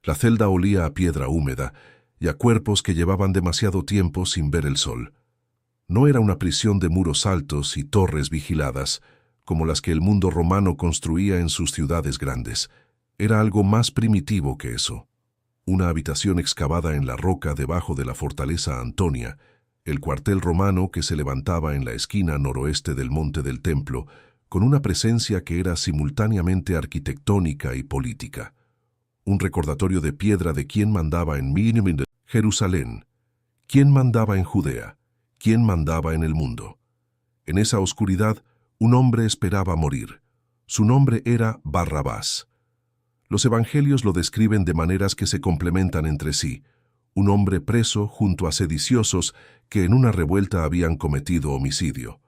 La celda olía a piedra húmeda y a cuerpos que llevaban demasiado tiempo sin ver el sol. No era una prisión de muros altos y torres vigiladas, como las que el mundo romano construía en sus ciudades grandes. Era algo más primitivo que eso. Una habitación excavada en la roca debajo de la fortaleza Antonia, el cuartel romano que se levantaba en la esquina noroeste del Monte del Templo, con una presencia que era simultáneamente arquitectónica y política. Un recordatorio de piedra de quién mandaba en Jerusalén, quién mandaba en Judea, quién mandaba en el mundo. En esa oscuridad, un hombre esperaba morir. Su nombre era Barrabás. Los evangelios lo describen de maneras que se complementan entre sí. Un hombre preso junto a sediciosos que en una revuelta habían cometido homicidio.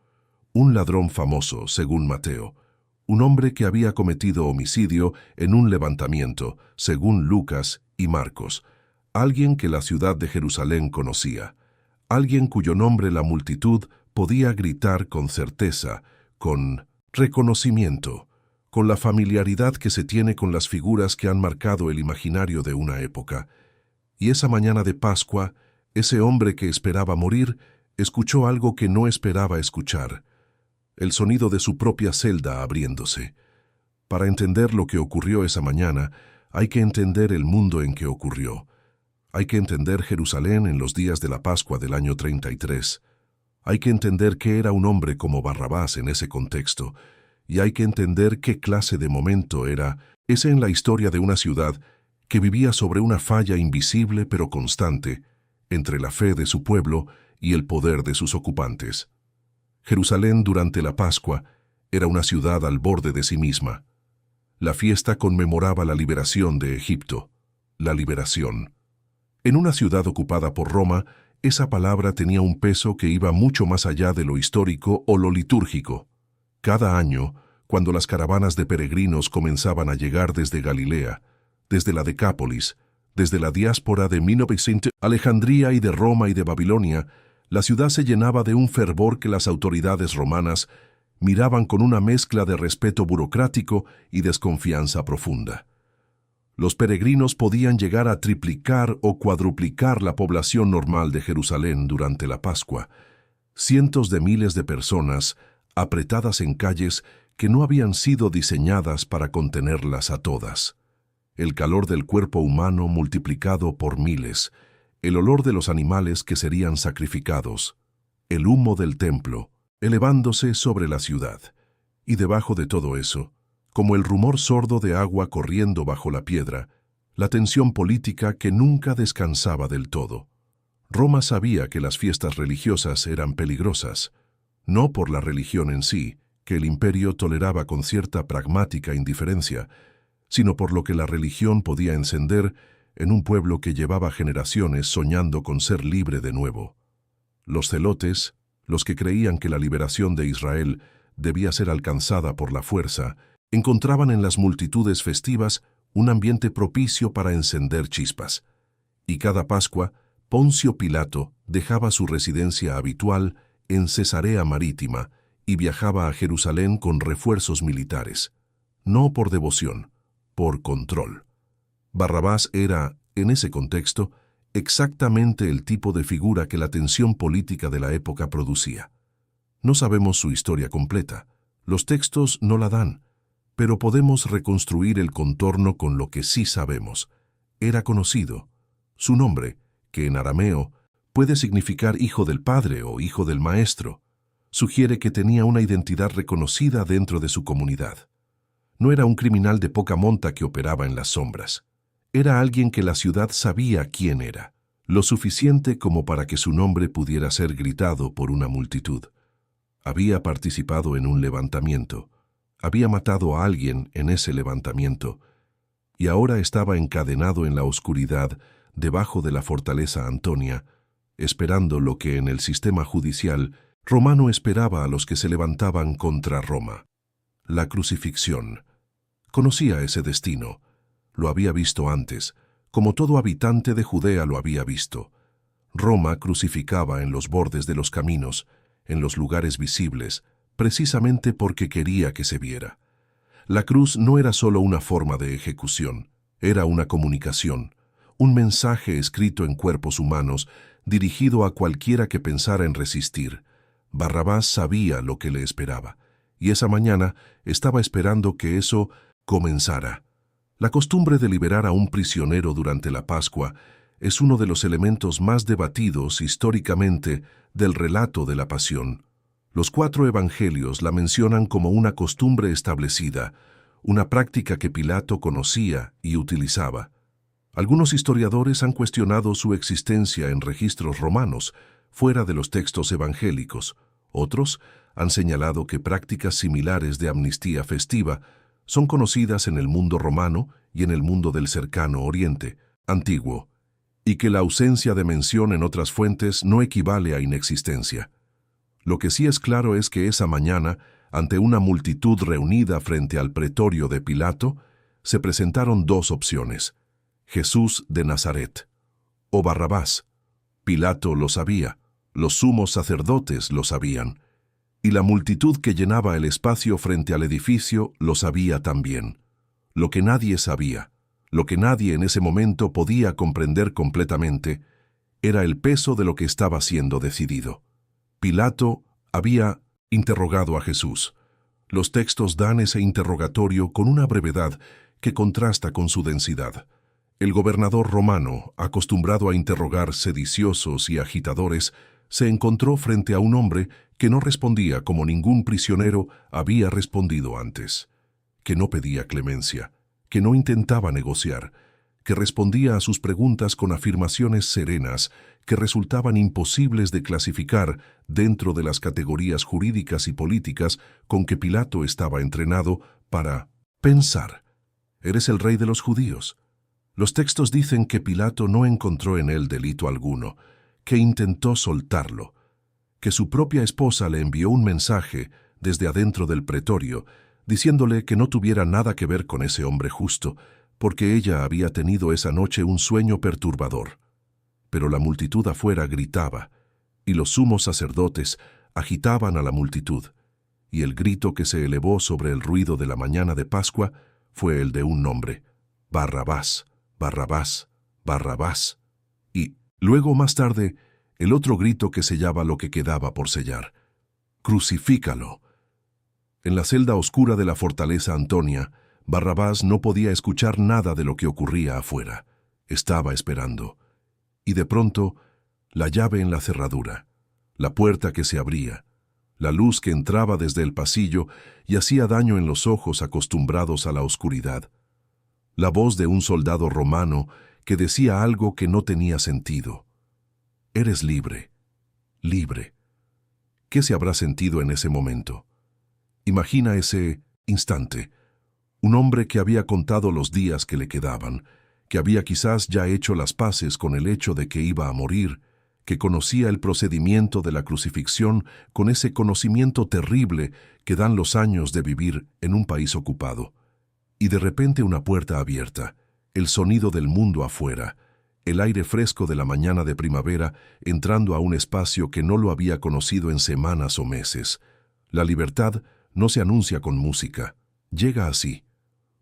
Un ladrón famoso, según Mateo. Un hombre que había cometido homicidio en un levantamiento, según Lucas y Marcos. Alguien que la ciudad de Jerusalén conocía. Alguien cuyo nombre la multitud podía gritar con certeza, con reconocimiento, con la familiaridad que se tiene con las figuras que han marcado el imaginario de una época. Y esa mañana de Pascua, ese hombre que esperaba morir, escuchó algo que no esperaba escuchar. El sonido de su propia celda abriéndose. Para entender lo que ocurrió esa mañana, hay que entender el mundo en que ocurrió. Hay que entender Jerusalén en los días de la Pascua del año 33. Hay que entender qué era un hombre como Barrabás en ese contexto. Y hay que entender qué clase de momento era ese en la historia de una ciudad que vivía sobre una falla invisible pero constante entre la fe de su pueblo y el poder de sus ocupantes. Jerusalén durante la Pascua era una ciudad al borde de sí misma. La fiesta conmemoraba la liberación de Egipto, la liberación. En una ciudad ocupada por Roma, esa palabra tenía un peso que iba mucho más allá de lo histórico o lo litúrgico. Cada año, cuando las caravanas de peregrinos comenzaban a llegar desde Galilea, desde la Decápolis, desde la diáspora de 1900, Alejandría y de Roma y de Babilonia, la ciudad se llenaba de un fervor que las autoridades romanas miraban con una mezcla de respeto burocrático y desconfianza profunda. Los peregrinos podían llegar a triplicar o cuadruplicar la población normal de Jerusalén durante la Pascua. Cientos de miles de personas apretadas en calles que no habían sido diseñadas para contenerlas a todas. El calor del cuerpo humano multiplicado por miles, el olor de los animales que serían sacrificados, el humo del templo, elevándose sobre la ciudad. Y debajo de todo eso, como el rumor sordo de agua corriendo bajo la piedra, la tensión política que nunca descansaba del todo. Roma sabía que las fiestas religiosas eran peligrosas, no por la religión en sí, que el imperio toleraba con cierta pragmática indiferencia, sino por lo que la religión podía encender en un pueblo que llevaba generaciones soñando con ser libre de nuevo. Los celotes, los que creían que la liberación de Israel debía ser alcanzada por la fuerza, encontraban en las multitudes festivas un ambiente propicio para encender chispas. Y cada Pascua, Poncio Pilato dejaba su residencia habitual en Cesarea Marítima y viajaba a Jerusalén con refuerzos militares. No por devoción, por control. Barrabás era, en ese contexto, exactamente el tipo de figura que la tensión política de la época producía. No sabemos su historia completa, los textos no la dan, pero podemos reconstruir el contorno con lo que sí sabemos. Era conocido. Su nombre, que en arameo puede significar hijo del padre o hijo del maestro, sugiere que tenía una identidad reconocida dentro de su comunidad. No era un criminal de poca monta que operaba en las sombras. Era alguien que la ciudad sabía quién era, lo suficiente como para que su nombre pudiera ser gritado por una multitud. Había participado en un levantamiento, había matado a alguien en ese levantamiento, y ahora estaba encadenado en la oscuridad debajo de la fortaleza Antonia, esperando lo que en el sistema judicial romano esperaba a los que se levantaban contra Roma: la crucifixión. Conocía ese destino. Lo había visto antes, como todo habitante de Judea lo había visto. Roma crucificaba en los bordes de los caminos, en los lugares visibles, precisamente porque quería que se viera. La cruz no era solo una forma de ejecución, Era una comunicación, un mensaje escrito en cuerpos humanos, dirigido a cualquiera que pensara en resistir. Barrabás sabía lo que le esperaba, y esa mañana estaba esperando que eso comenzara. La costumbre de liberar a un prisionero durante la Pascua es uno de los elementos más debatidos históricamente del relato de la Pasión. Los 4 evangelios la mencionan como una costumbre establecida, una práctica que Pilato conocía y utilizaba. Algunos historiadores han cuestionado su existencia en registros romanos, fuera de los textos evangélicos. Otros han señalado que prácticas similares de amnistía festiva son conocidas en el mundo romano y en el mundo del cercano Oriente antiguo, y que la ausencia de mención en otras fuentes no equivale a inexistencia. Lo que sí es claro es que esa mañana, ante una multitud reunida frente al pretorio de Pilato, se presentaron 2 opciones: Jesús de Nazaret o Barrabás. Pilato lo sabía, los sumos sacerdotes lo sabían, y la multitud que llenaba el espacio frente al edificio lo sabía también. Lo que nadie sabía, lo que nadie en ese momento podía comprender completamente, era el peso de lo que estaba siendo decidido. Pilato había interrogado a Jesús. Los textos dan ese interrogatorio con una brevedad que contrasta con su densidad. El gobernador romano, acostumbrado a interrogar sediciosos y agitadores, se encontró frente a un hombre que no respondía como ningún prisionero había respondido antes, que no pedía clemencia, que no intentaba negociar, que respondía a sus preguntas con afirmaciones serenas que resultaban imposibles de clasificar dentro de las categorías jurídicas y políticas con que Pilato estaba entrenado para pensar. ¿Eres el rey de los judíos? Los textos dicen que Pilato no encontró en él delito alguno, que intentó soltarlo, que su propia esposa le envió un mensaje desde adentro del pretorio, diciéndole que no tuviera nada que ver con ese hombre justo, porque ella había tenido esa noche un sueño perturbador. Pero la multitud afuera gritaba, y los sumos sacerdotes agitaban a la multitud, y el grito que se elevó sobre el ruido de la mañana de Pascua fue el de un nombre: Barrabás, Barrabás, Barrabás. Y, luego más tarde, el otro grito que sellaba lo que quedaba por sellar: ¡Crucifícalo! En la celda oscura de la fortaleza Antonia, Barrabás no podía escuchar nada de lo que ocurría afuera. Estaba esperando. Y de pronto, la llave en la cerradura, la puerta que se abría, la luz que entraba desde el pasillo y hacía daño en los ojos acostumbrados a la oscuridad. La voz de un soldado romano que decía algo que no tenía sentido. Eres libre, libre. ¿Qué se habrá sentido en ese momento? Imagina ese instante. Un hombre que había contado los días que le quedaban, que había quizás ya hecho las paces con el hecho de que iba a morir, que conocía el procedimiento de la crucifixión con ese conocimiento terrible que dan los años de vivir en un país ocupado. Y de repente una puerta abierta, el sonido del mundo afuera, el aire fresco de la mañana de primavera entrando a un espacio que no lo había conocido en semanas o meses. La libertad no se anuncia con música, llega así,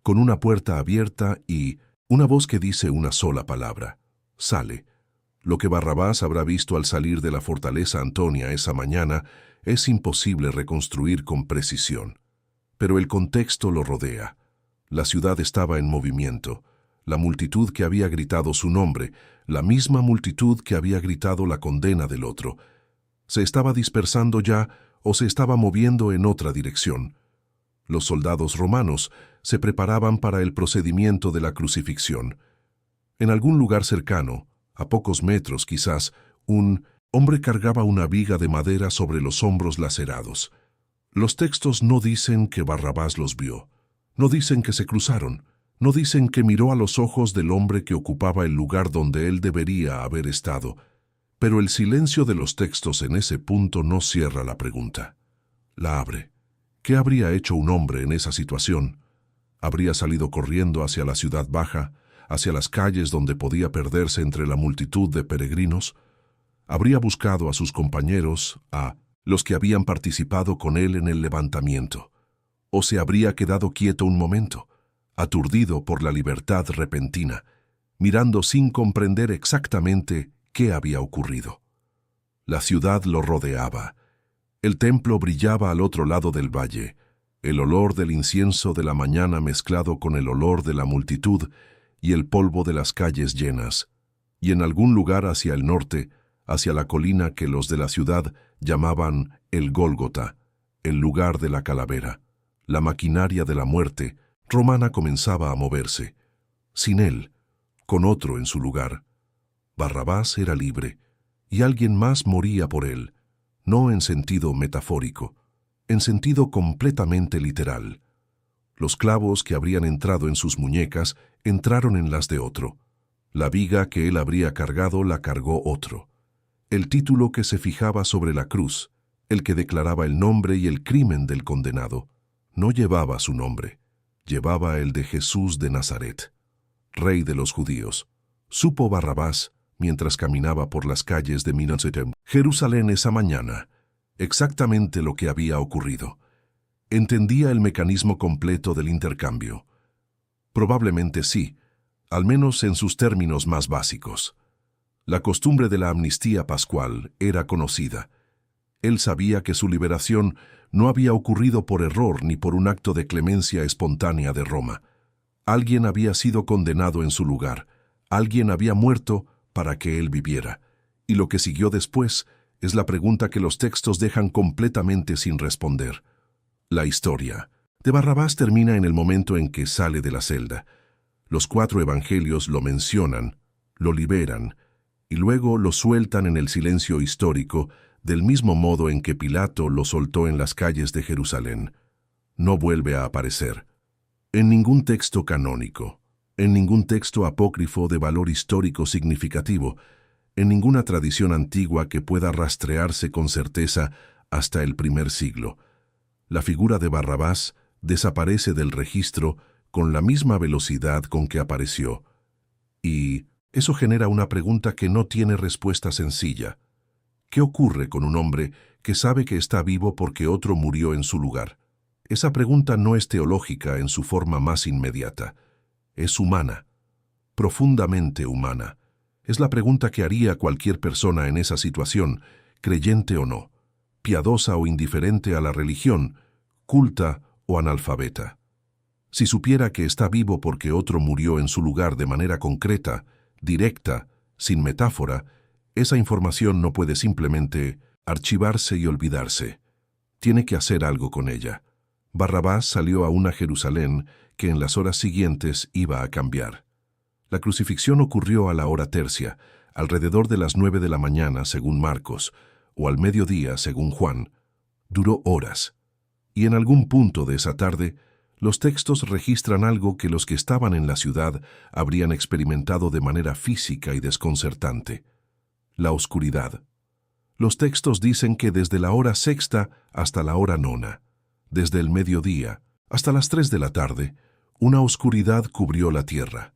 con una puerta abierta y una voz que dice una sola palabra: sale. Lo que Barrabás habrá visto al salir de la fortaleza Antonia esa mañana es imposible reconstruir con precisión. Pero el contexto lo rodea. La ciudad estaba en movimiento. La multitud que había gritado su nombre, la misma multitud que había gritado la condena del otro, se estaba dispersando ya o se estaba moviendo en otra dirección. Los soldados romanos se preparaban para el procedimiento de la crucifixión. En algún lugar cercano, a pocos metros quizás, un hombre cargaba una viga de madera sobre los hombros lacerados. Los textos no dicen que Barrabás los vio, no dicen que se cruzaron, no dicen que miró a los ojos del hombre que ocupaba el lugar donde él debería haber estado, pero el silencio de los textos en ese punto no cierra la pregunta. La abre. ¿Qué habría hecho un hombre en esa situación? ¿Habría salido corriendo hacia la ciudad baja, hacia las calles donde podía perderse entre la multitud de peregrinos? ¿Habría buscado a sus compañeros, a los que habían participado con él en el levantamiento? ¿O se habría quedado quieto un momento? aturdido por la libertad repentina, mirando sin comprender exactamente qué había ocurrido. La ciudad lo rodeaba. El templo brillaba al otro lado del valle, el olor del incienso de la mañana mezclado con el olor de la multitud y el polvo de las calles llenas, y en algún lugar hacia el norte, hacia la colina que los de la ciudad llamaban el Gólgota, el lugar de la calavera, la maquinaria de la muerte romana comenzaba a moverse. Sin él, con otro en su lugar. Barrabás era libre, y alguien más moría por él, no en sentido metafórico, en sentido completamente literal. Los clavos que habrían entrado en sus muñecas entraron en las de otro. La viga que él habría cargado la cargó otro. El título que se fijaba sobre la cruz, el que declaraba el nombre y el crimen del condenado, no llevaba su nombre, llevaba el de Jesús de Nazaret, Rey de los judíos. Supo Barrabás, mientras caminaba por las calles de Jerusalén esa mañana, exactamente lo que había ocurrido. Entendía el mecanismo completo del intercambio. Probablemente sí, al menos en sus términos más básicos. La costumbre de la amnistía pascual era conocida. Él sabía que su liberación no había ocurrido por error ni por un acto de clemencia espontánea de Roma. Alguien había sido condenado en su lugar, alguien había muerto para que él viviera. Y lo que siguió después es la pregunta que los textos dejan completamente sin responder. La historia de Barrabás termina en el momento en que sale de la celda. Los 4 evangelios lo mencionan, lo liberan, y luego lo sueltan en el silencio histórico, del mismo modo en que Pilato lo soltó en las calles de Jerusalén. No vuelve a aparecer. En ningún texto canónico, en ningún texto apócrifo de valor histórico significativo, en ninguna tradición antigua que pueda rastrearse con certeza hasta el primer siglo. La figura de Barrabás desaparece del registro con la misma velocidad con que apareció. Y eso genera una pregunta que no tiene respuesta sencilla. ¿Qué ocurre con un hombre que sabe que está vivo porque otro murió en su lugar? Esa pregunta no es teológica en su forma más inmediata. Es humana, profundamente humana. Es la pregunta que haría cualquier persona en esa situación, creyente o no, piadosa o indiferente a la religión, culta o analfabeta. Si supiera que está vivo porque otro murió en su lugar de manera concreta, directa, sin metáfora, esa información no puede simplemente archivarse y olvidarse. Tiene que hacer algo con ella. Barrabás salió a una Jerusalén que en las horas siguientes iba a cambiar. La crucifixión ocurrió a la hora tercia, alrededor de las 9 de la mañana, según Marcos, o al mediodía, según Juan. Duró horas. Y en algún punto de esa tarde, los textos registran algo que los que estaban en la ciudad habrían experimentado de manera física y desconcertante: la oscuridad. Los textos dicen que desde la hora sexta hasta la hora nona, desde el mediodía hasta las 3 de la tarde, una oscuridad cubrió la tierra.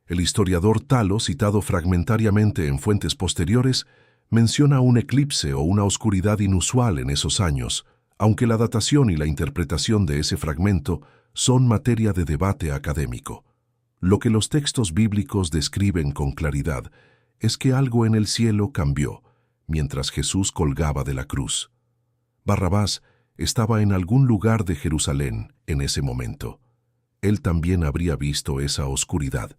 El historiador Talo, citado fragmentariamente en fuentes posteriores, menciona un eclipse o una oscuridad inusual en esos años, aunque la datación y la interpretación de ese fragmento son materia de debate académico. Lo que los textos bíblicos describen con claridad es que algo en el cielo cambió mientras Jesús colgaba de la cruz. Barrabás estaba en algún lugar de Jerusalén en ese momento. Él también habría visto esa oscuridad.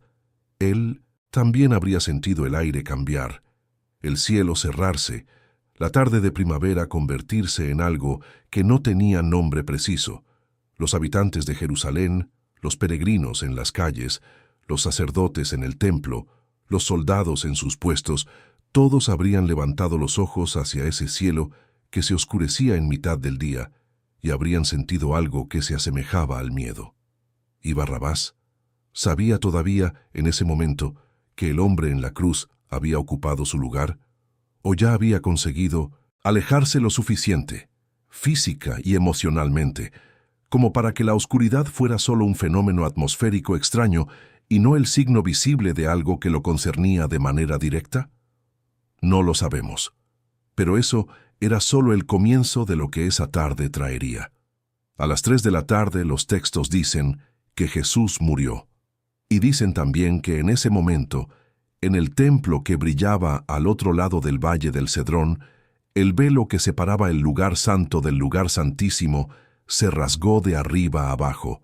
Él también habría sentido el aire cambiar, el cielo cerrarse, la tarde de primavera convertirse en algo que no tenía nombre preciso. Los habitantes de Jerusalén, los peregrinos en las calles, los sacerdotes en el templo, los soldados en sus puestos, todos habrían levantado los ojos hacia ese cielo que se oscurecía en mitad del día y habrían sentido algo que se asemejaba al miedo. ¿Y Barrabás? ¿Sabía todavía, en ese momento, que el hombre en la cruz había ocupado su lugar? ¿O ya había conseguido alejarse lo suficiente, física y emocionalmente, como para que la oscuridad fuera solo un fenómeno atmosférico extraño y no el signo visible de algo que lo concernía de manera directa? No lo sabemos, pero eso era solo el comienzo de lo que esa tarde traería. A las 3 de la tarde los textos dicen que Jesús murió. Y dicen también que en ese momento, en el templo que brillaba al otro lado del valle del Cedrón, el velo que separaba el lugar santo del lugar santísimo se rasgó de arriba a abajo,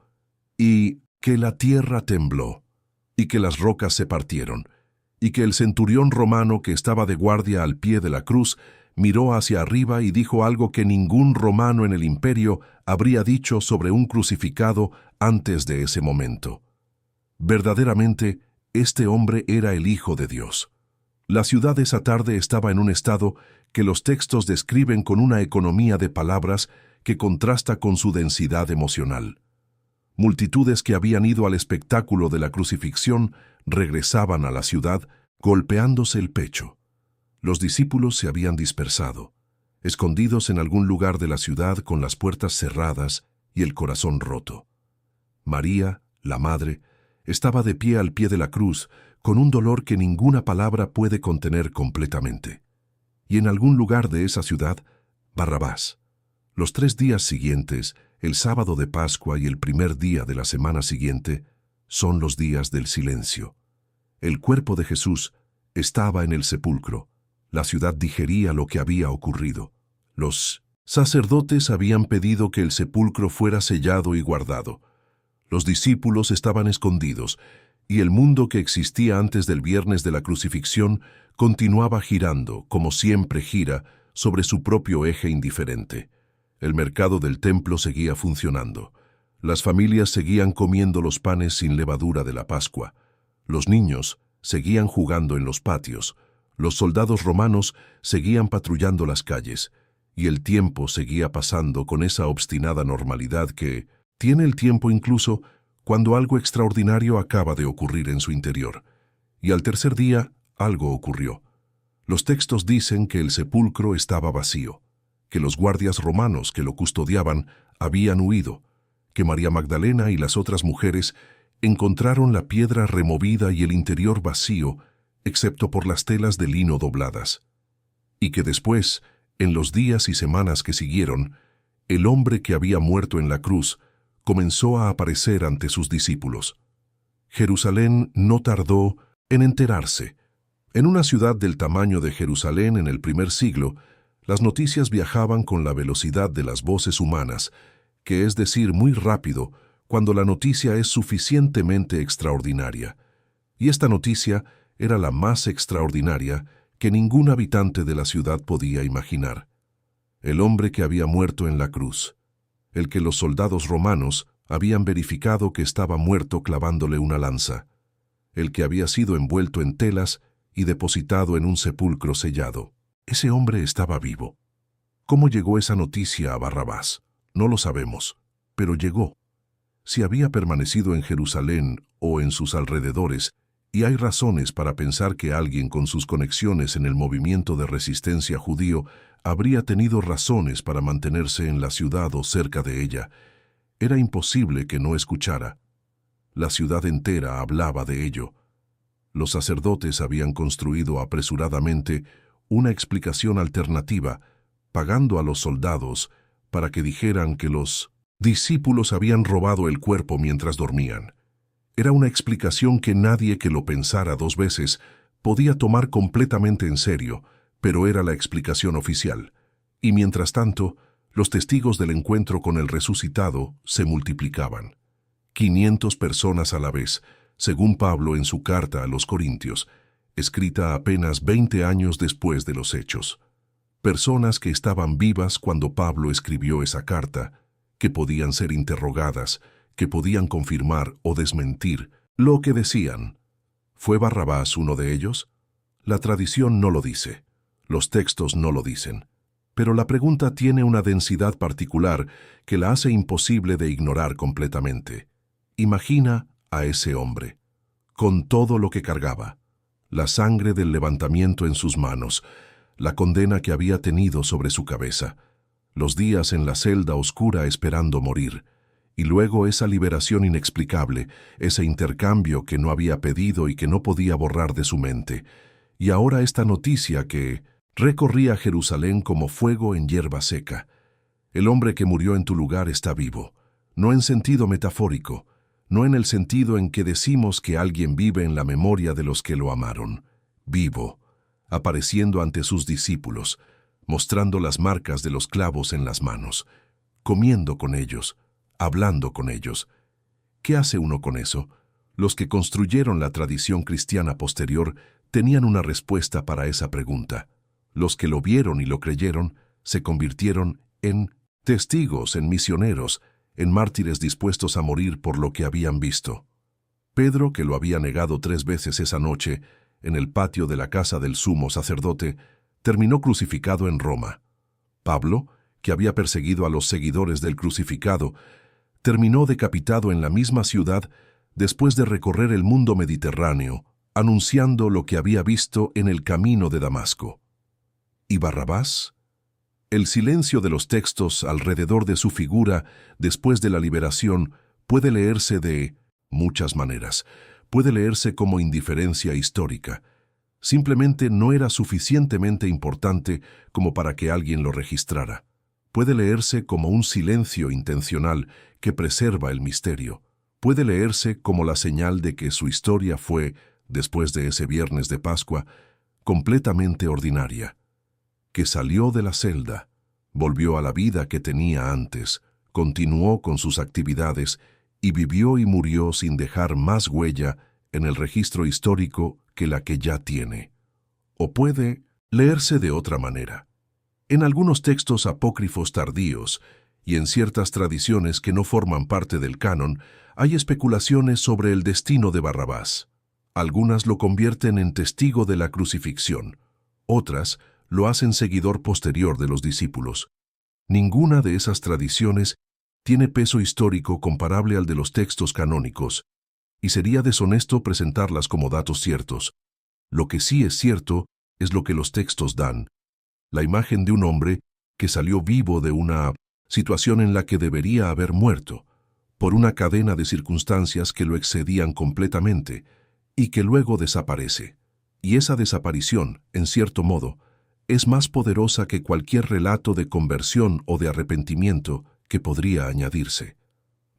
y que la tierra tembló, y que las rocas se partieron, y que el centurión romano que estaba de guardia al pie de la cruz miró hacia arriba y dijo algo que ningún romano en el imperio habría dicho sobre un crucificado antes de ese momento. Verdaderamente, este hombre era el Hijo de Dios. La ciudad esa tarde estaba en un estado que los textos describen con una economía de palabras que contrasta con su densidad emocional. Multitudes que habían ido al espectáculo de la crucifixión regresaban a la ciudad golpeándose el pecho. Los discípulos se habían dispersado, escondidos en algún lugar de la ciudad con las puertas cerradas y el corazón roto. María, la madre, estaba de pie al pie de la cruz, con un dolor que ninguna palabra puede contener completamente. Y en algún lugar de esa ciudad, Barrabás. Los 3 días siguientes, el sábado de Pascua y el primer día de la semana siguiente, son los días del silencio. El cuerpo de Jesús estaba en el sepulcro. La ciudad digería lo que había ocurrido. Los sacerdotes habían pedido que el sepulcro fuera sellado y guardado. Los discípulos estaban escondidos, y el mundo que existía antes del viernes de la crucifixión continuaba girando, como siempre gira, sobre su propio eje indiferente. El mercado del templo seguía funcionando. Las familias seguían comiendo los panes sin levadura de la Pascua. Los niños seguían jugando en los patios. Los soldados romanos seguían patrullando las calles, y el tiempo seguía pasando con esa obstinada normalidad que tiene el tiempo incluso cuando algo extraordinario acaba de ocurrir en su interior. Y al tercer día, algo ocurrió. Los textos dicen que el sepulcro estaba vacío, que los guardias romanos que lo custodiaban habían huido, que María Magdalena y las otras mujeres encontraron la piedra removida y el interior vacío, excepto por las telas de lino dobladas, y que después, en los días y semanas que siguieron, el hombre que había muerto en la cruz comenzó a aparecer ante sus discípulos. Jerusalén no tardó en enterarse. En una ciudad del tamaño de Jerusalén en el primer siglo, las noticias viajaban con la velocidad de las voces humanas, que es decir, muy rápido, cuando la noticia es suficientemente extraordinaria. Y esta noticia era la más extraordinaria que ningún habitante de la ciudad podía imaginar. El hombre que había muerto en la cruz, el que los soldados romanos habían verificado que estaba muerto clavándole una lanza, el que había sido envuelto en telas y depositado en un sepulcro sellado. Ese hombre estaba vivo. ¿Cómo llegó esa noticia a Barrabás? No lo sabemos, pero llegó. Si había permanecido en Jerusalén o en sus alrededores, y hay razones para pensar que alguien con sus conexiones en el movimiento de resistencia judío habría tenido razones para mantenerse en la ciudad o cerca de ella, era imposible que no escuchara. La ciudad entera hablaba de ello. Los sacerdotes habían construido apresuradamente una explicación alternativa, pagando a los soldados para que dijeran que los discípulos habían robado el cuerpo mientras dormían. Era una explicación que nadie que lo pensara 2 veces podía tomar completamente en serio, pero era la explicación oficial. Y mientras tanto, los testigos del encuentro con el resucitado se multiplicaban. 500 personas a la vez, según Pablo en su carta a los Corintios, escrita apenas 20 años después de los hechos. Personas que estaban vivas cuando Pablo escribió esa carta, que podían ser interrogadas, que podían confirmar o desmentir lo que decían. ¿Fue Barrabás uno de ellos? La tradición no lo dice, los textos no lo dicen, pero la pregunta tiene una densidad particular que la hace imposible de ignorar completamente. Imagina a ese hombre, con todo lo que cargaba, la sangre del levantamiento en sus manos, la condena que había tenido sobre su cabeza, los días en la celda oscura esperando morir, y luego esa liberación inexplicable, ese intercambio que no había pedido y que no podía borrar de su mente, y ahora esta noticia que recorría Jerusalén como fuego en hierba seca. El hombre que murió en tu lugar está vivo, no en sentido metafórico, no en el sentido en que decimos que alguien vive en la memoria de los que lo amaron, vivo, apareciendo ante sus discípulos, mostrando las marcas de los clavos en las manos, comiendo con ellos, hablando con ellos. ¿Qué hace uno con eso? Los que construyeron la tradición cristiana posterior tenían una respuesta para esa pregunta. Los que lo vieron y lo creyeron se convirtieron en testigos, en misioneros, en mártires dispuestos a morir por lo que habían visto. Pedro, que lo había negado 3 veces esa noche, en el patio de la casa del sumo sacerdote, terminó crucificado en Roma. Pablo, que había perseguido a los seguidores del crucificado, terminó decapitado en la misma ciudad después de recorrer el mundo mediterráneo, anunciando lo que había visto en el camino de Damasco. ¿Y Barrabás? El silencio de los textos alrededor de su figura después de la liberación puede leerse de muchas maneras. Puede leerse como indiferencia histórica. Simplemente no era suficientemente importante como para que alguien lo registrara. Puede leerse como un silencio intencional que preserva el misterio. Puede leerse como la señal de que su historia fue, después de ese viernes de Pascua, completamente ordinaria. Que salió de la celda, volvió a la vida que tenía antes, continuó con sus actividades y vivió y murió sin dejar más huella en el registro histórico que la que ya tiene. O puede leerse de otra manera. En algunos textos apócrifos tardíos y en ciertas tradiciones que no forman parte del canon, hay especulaciones sobre el destino de Barrabás. Algunas lo convierten en testigo de la crucifixión, otras lo hacen seguidor posterior de los discípulos. Ninguna de esas tradiciones tiene peso histórico comparable al de los textos canónicos, y sería deshonesto presentarlas como datos ciertos. Lo que sí es cierto es lo que los textos dan: la imagen de un hombre que salió vivo de una situación en la que debería haber muerto, por una cadena de circunstancias que lo excedían completamente, y que luego desaparece. Y esa desaparición, en cierto modo, es más poderosa que cualquier relato de conversión o de arrepentimiento que podría añadirse.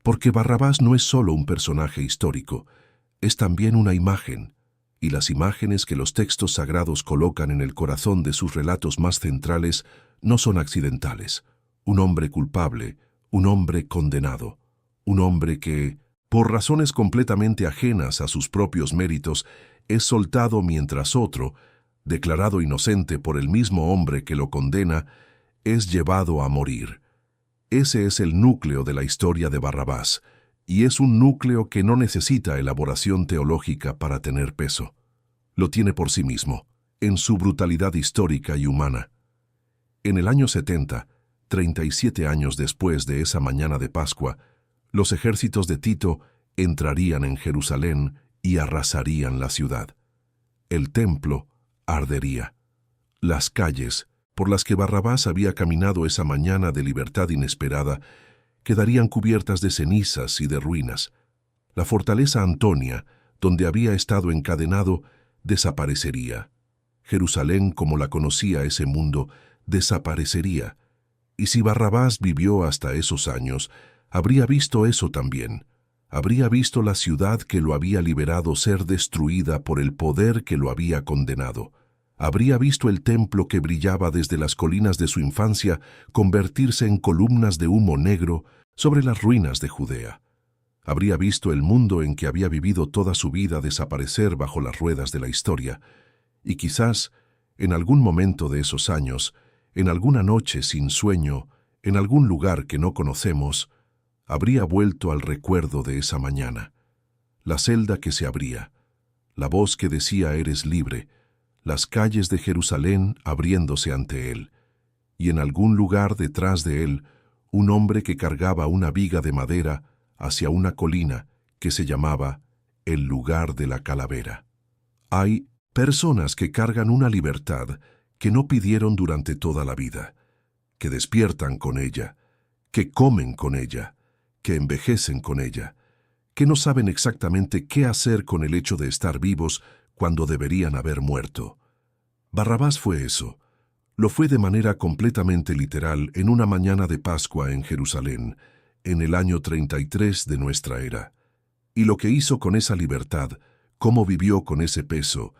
Porque Barrabás no es solo un personaje histórico, es también una imagen, y las imágenes que los textos sagrados colocan en el corazón de sus relatos más centrales no son accidentales. Un hombre culpable, un hombre condenado, un hombre que, por razones completamente ajenas a sus propios méritos, es soltado mientras otro, declarado inocente por el mismo hombre que lo condena, es llevado a morir. Ese es el núcleo de la historia de Barrabás, y es un núcleo que no necesita elaboración teológica para tener peso. Lo tiene por sí mismo, en su brutalidad histórica y humana. En el año 70, 37 años después de esa mañana de Pascua, los ejércitos de Tito entrarían en Jerusalén y arrasarían la ciudad. El templo ardería. Las calles, por las que Barrabás había caminado esa mañana de libertad inesperada, quedarían cubiertas de cenizas y de ruinas. La fortaleza Antonia, donde había estado encadenado, desaparecería. Jerusalén, como la conocía ese mundo, desaparecería. Y si Barrabás vivió hasta esos años, habría visto eso también. Habría visto la ciudad que lo había liberado ser destruida por el poder que lo había condenado. Habría visto el templo que brillaba desde las colinas de su infancia convertirse en columnas de humo negro sobre las ruinas de Judea. Habría visto el mundo en que había vivido toda su vida desaparecer bajo las ruedas de la historia. Y quizás, en algún momento de esos años, en alguna noche sin sueño, en algún lugar que no conocemos, habría vuelto al recuerdo de esa mañana. La celda que se abría, la voz que decía «eres libre», las calles de Jerusalén abriéndose ante él, y en algún lugar detrás de él, un hombre que cargaba una viga de madera hacia una colina que se llamaba el lugar de la calavera. Hay personas que cargan una libertad que no pidieron durante toda la vida, que despiertan con ella, que comen con ella, que envejecen con ella, que no saben exactamente qué hacer con el hecho de estar vivos cuando deberían haber muerto. Barrabás fue eso. Lo fue de manera completamente literal en una mañana de Pascua en Jerusalén, en el año 33 de nuestra era. Y lo que hizo con esa libertad, cómo vivió con ese peso,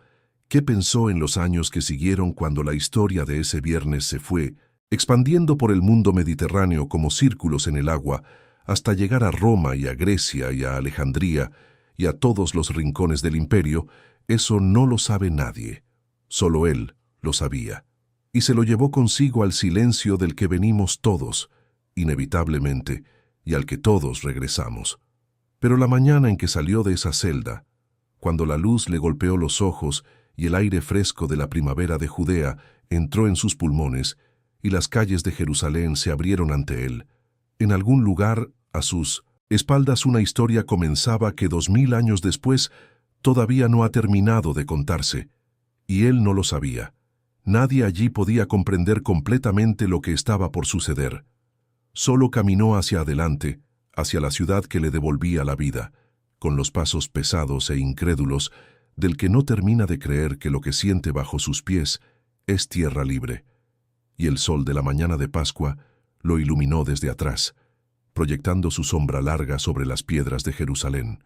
qué pensó en los años que siguieron cuando la historia de ese viernes se fue, expandiendo por el mundo mediterráneo como círculos en el agua, hasta llegar a Roma y a Grecia y a Alejandría y a todos los rincones del imperio, eso no lo sabe nadie. Solo él lo sabía. Y se lo llevó consigo al silencio del que venimos todos, inevitablemente, y al que todos regresamos. Pero la mañana en que salió de esa celda, cuando la luz le golpeó los ojos y el aire fresco de la primavera de Judea entró en sus pulmones y las calles de Jerusalén se abrieron ante él, en algún lugar, a sus espaldas una historia comenzaba que 2000 años después todavía no ha terminado de contarse, y él no lo sabía. Nadie allí podía comprender completamente lo que estaba por suceder. Solo caminó hacia adelante, hacia la ciudad que le devolvía la vida, con los pasos pesados e incrédulos del que no termina de creer que lo que siente bajo sus pies es tierra libre. Y el sol de la mañana de Pascua lo iluminó desde atrás, proyectando su sombra larga sobre las piedras de Jerusalén.